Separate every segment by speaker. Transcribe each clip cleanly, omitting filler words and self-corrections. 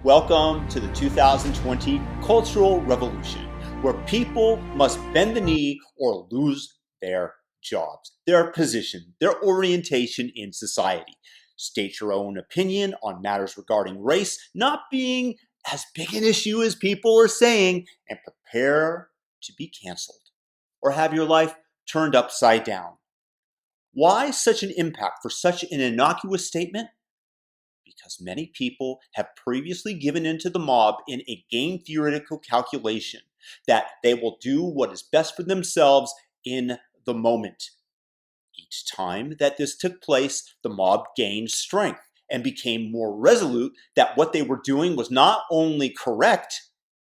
Speaker 1: Welcome to the 2020 Cultural Revolution, where people must bend the knee or lose their jobs, their position, their orientation in society. State your own opinion on matters regarding race not being as big an issue as people are saying, and prepare to be canceled or have your life turned upside down. Why such an impact for such an innocuous statement? Because many people have previously given in to the mob in a game theoretical calculation that they will do what is best for themselves in the moment. Each time that this took place, the mob gained strength and became more resolute that what they were doing was not only correct,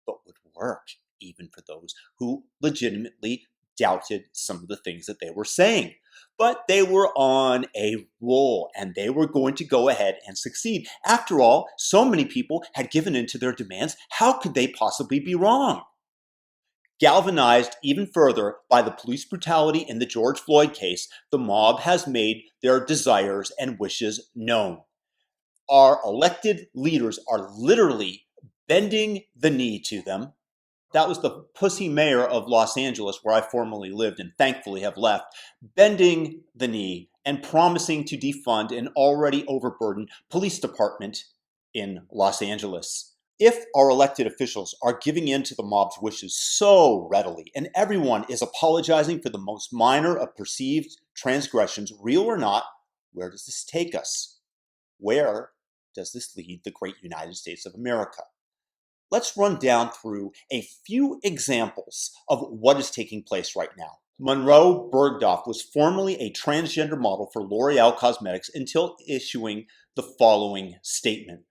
Speaker 1: but would work, even for those who legitimately doubted some of the things that they were saying. But they were on a roll, and they were going to go ahead and succeed. After all, so many people had given in to their demands. How could they possibly be wrong? Galvanized even further by the police brutality in the George Floyd case, the mob has made their desires and wishes known. Our elected leaders are literally bending the knee to them. That was the pussy mayor of Los Angeles, where I formerly lived and thankfully have left, bending the knee and promising to defund an already overburdened police department in Los Angeles. If our elected officials are giving in to the mob's wishes so readily, and everyone is apologizing for the most minor of perceived transgressions, real or not, where does this take us? Where does this lead the great United States of America? Let's run down through a few examples of what is taking place right now. Munroe Bergdorf was formerly a transgender model for L'Oreal Cosmetics until issuing the following statement.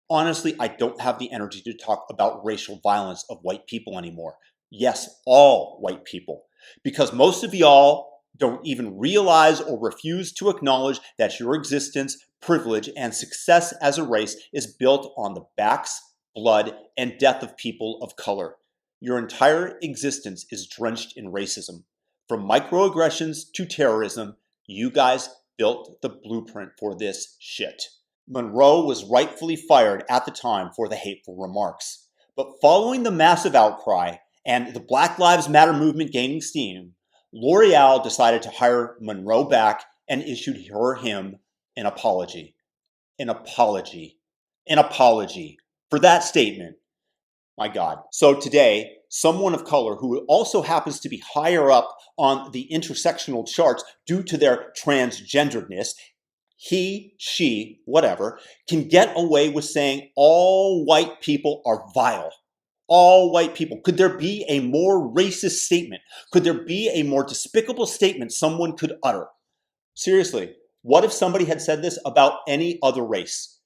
Speaker 1: Honestly, I don't have the energy to talk about racial violence of white people anymore. Yes, all white people. Because most of y'all don't even realize or refuse to acknowledge that your existence, privilege, and success as a race is built on the backs, blood, and death of people of color. Your entire existence is drenched in racism. From microaggressions to terrorism, you guys built the blueprint for this shit. Munroe was rightfully fired at the time for the hateful remarks. But following the massive outcry and the Black Lives Matter movement gaining steam, L'Oreal decided to hire Munroe back and issued him an apology. An apology. An apology. For that statement. My God. So today, someone of color who also happens to be higher up on the intersectional charts due to their transgenderedness, he, she, whatever, can get away with saying all white people are vile. All white people. Could there be a more racist statement? Could there be a more despicable statement someone could utter? Seriously, what if somebody had said this about any other race?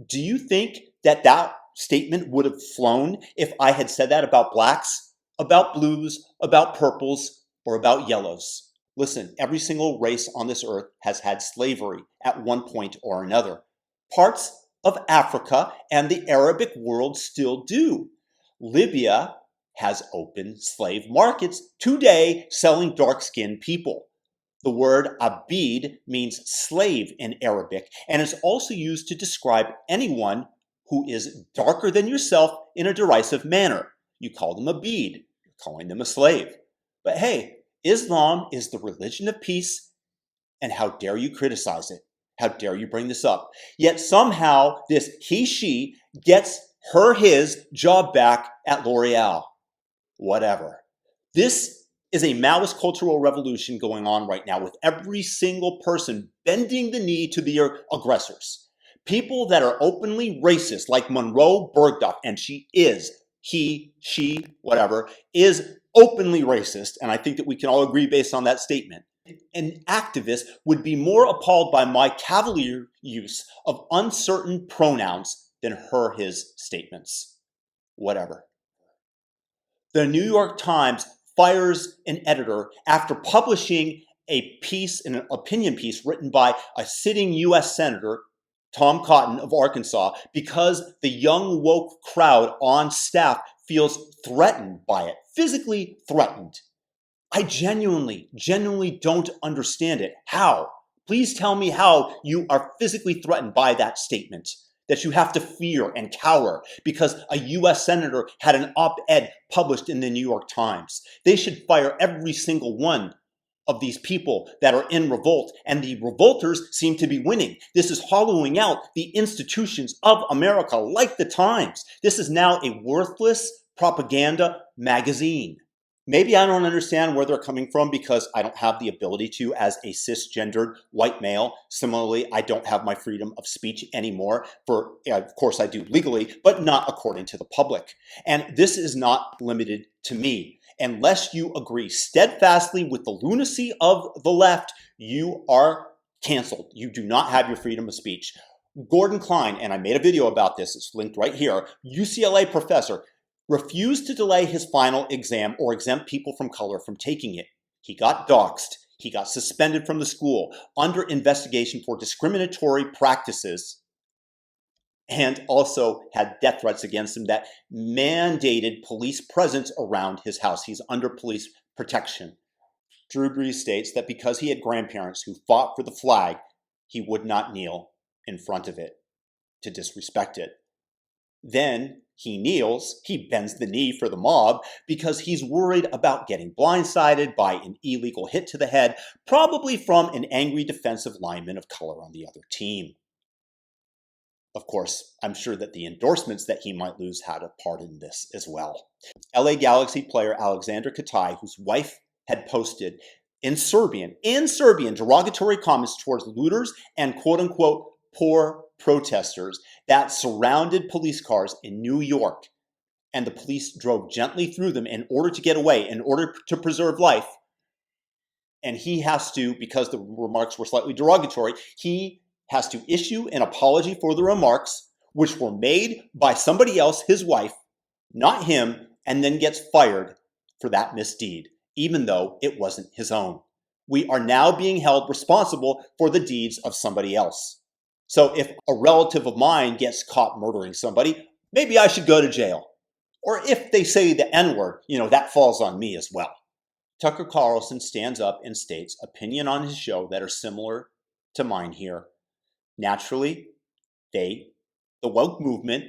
Speaker 1: Do you think that statement would have flown if I had said that about blacks, about blues, about purples, or about yellows? Listen, every single race on this earth has had slavery at one point or another. Parts of Africa and the Arabic world still do. Libya has open slave markets today selling dark-skinned people. The word abid means slave in Arabic and is also used to describe anyone who is darker than yourself in a derisive manner. You call them abid, you're calling them a slave. But hey, Islam is the religion of peace, and how dare you criticize it? How dare you bring this up? Yet somehow this he/she gets his job back at L'Oreal. Whatever. This is a Maoist cultural revolution going on right now with every single person bending the knee to their aggressors. People that are openly racist, like Munroe Bergdorf, and he, she, whatever, is openly racist, and I think that we can all agree based on that statement. An activist would be more appalled by my cavalier use of uncertain pronouns than his statements. Whatever. The New York Times fires an editor after publishing a piece, an opinion piece written by a sitting U.S. Senator, Tom Cotton of Arkansas, because the young woke crowd on staff feels threatened by it, physically threatened. I genuinely don't understand it. How? Please tell me how you are physically threatened by that statement. that you have to fear and cower because a US senator had an op-ed published in the New York Times. They should fire every single one of these people that are in revolt, and the revolters seem to be winning. This is hollowing out the institutions of America, like the Times. This is now a worthless propaganda magazine. Maybe I don't understand where they're coming from because I don't have the ability to as a cisgendered white male. Similarly, I don't have my freedom of speech anymore. Of course I do legally, but not according to the public. And this is not limited to me. Unless you agree steadfastly with the lunacy of the left, you are canceled. You do not have your freedom of speech. Gordon Klein, and I made a video about this, it's linked right here, UCLA professor, refused to delay his final exam or exempt people from color from taking it. He got doxxed. He got suspended from the school under investigation for discriminatory practices, and also had death threats against him that mandated police presence around his house. He's under police protection. Drew Brees states that because he had grandparents who fought for the flag, he would not kneel in front of it to disrespect it. Then he kneels, he bends the knee for the mob because he's worried about getting blindsided by an illegal hit to the head, probably from an angry defensive lineman of color on the other team. Of course, I'm sure that the endorsements that he might lose had a part in this as well. LA Galaxy player Alexander Katai, whose wife had posted in Serbian, derogatory comments towards looters and quote-unquote poor protesters that surrounded police cars in New York, and the police drove gently through them in order to get away, in order to preserve life. And he has to, because the remarks were slightly derogatory, he has to issue an apology for the remarks, which were made by somebody else, his wife, not him, and then gets fired for that misdeed, even though it wasn't his own. We are now being held responsible for the deeds of somebody else. So if a relative of mine gets caught murdering somebody, maybe I should go to jail. Or if they say the N-word, that falls on me as well. Tucker Carlson stands up and states opinion on his show that are similar to mine here. Naturally, the woke movement,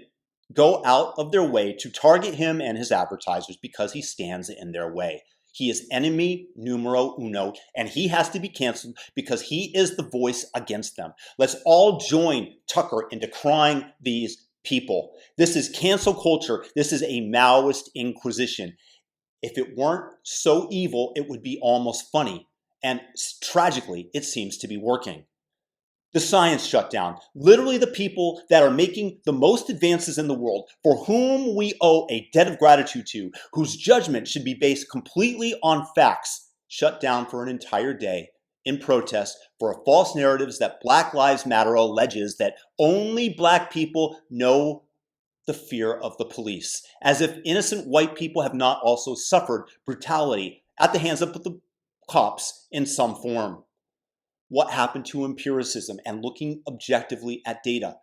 Speaker 1: go out of their way to target him and his advertisers because he stands in their way. He is enemy numero uno, and he has to be canceled because he is the voice against them. Let's all join Tucker in decrying these people. This is cancel culture. This is a Maoist Inquisition. If it weren't so evil, it would be almost funny. And tragically, it seems to be working. The science shutdown, literally the people that are making the most advances in the world, for whom we owe a debt of gratitude to, whose judgment should be based completely on facts, shut down for an entire day in protest for false narratives that Black Lives Matter alleges that only Black people know the fear of the police, as if innocent white people have not also suffered brutality at the hands of the cops in some form. What happened to empiricism and looking objectively at data?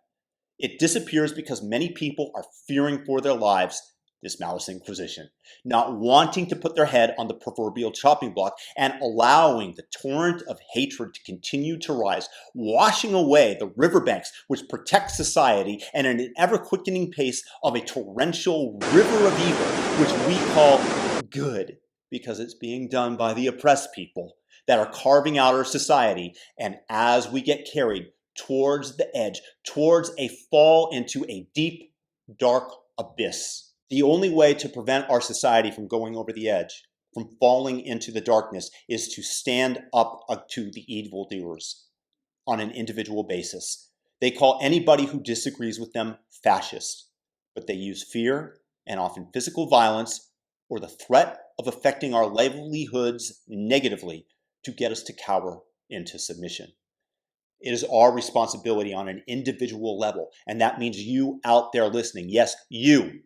Speaker 1: It disappears because many people are fearing for their lives this Maoist Inquisition, not wanting to put their head on the proverbial chopping block and allowing the torrent of hatred to continue to rise, washing away the riverbanks which protect society and at an ever-quickening pace of a torrential river of evil, which we call good, because it's being done by the oppressed people that are carving out our society. And as we get carried towards the edge, towards a fall into a deep, dark abyss, the only way to prevent our society from going over the edge, from falling into the darkness, is to stand up to the evildoers on an individual basis. They call anybody who disagrees with them fascist, but they use fear and often physical violence or the threat of affecting our livelihoods negatively to get us to cower into submission. It is our responsibility on an individual level, and that means you out there listening, yes, you,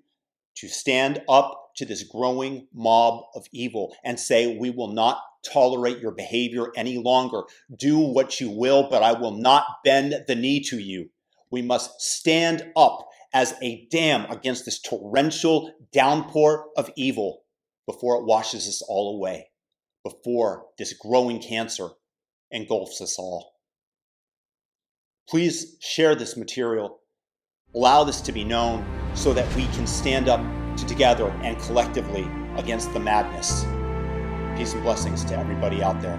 Speaker 1: to stand up to this growing mob of evil and say, we will not tolerate your behavior any longer. Do what you will, but I will not bend the knee to you. We must stand up as a dam against this torrential downpour of evil before it washes us all away, before this growing cancer engulfs us all. Please share this material Allow this to be known so that we can stand up together and collectively against the madness. Peace and blessings to everybody out there.